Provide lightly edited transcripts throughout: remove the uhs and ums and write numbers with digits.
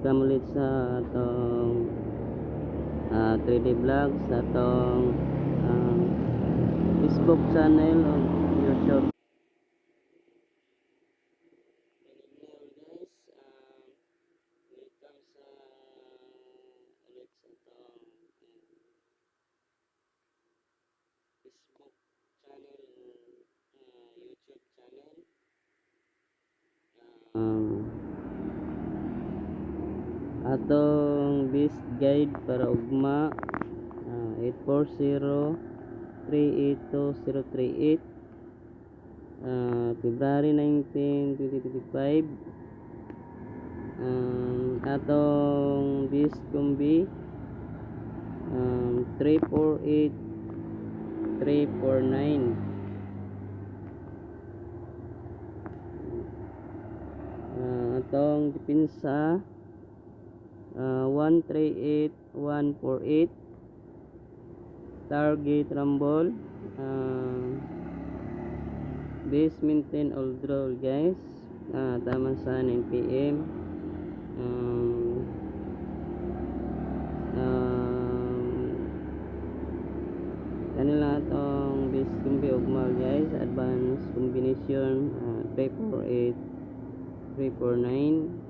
welcome ulit sa atong 3D vlog sa atong Facebook channel o YouTube. Guys, welcome sa ulit sa atong Facebook channel, YouTube channel. Atong best guide para ugma 840-382-038 February 19, 2025. Atong best kumbi 348-349. Atong dipinsa 138-148. Target Rumble, base maintain all draw guys, taman sa 9 PM. Kanila atong base kumbi ugmal guys, advanced combination 348 349.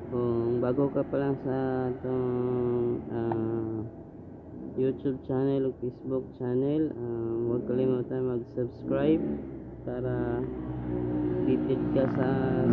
Kung bago ka pa lang sa atong YouTube channel o Facebook channel, huwag kalimutan mag-subscribe para updated ka sa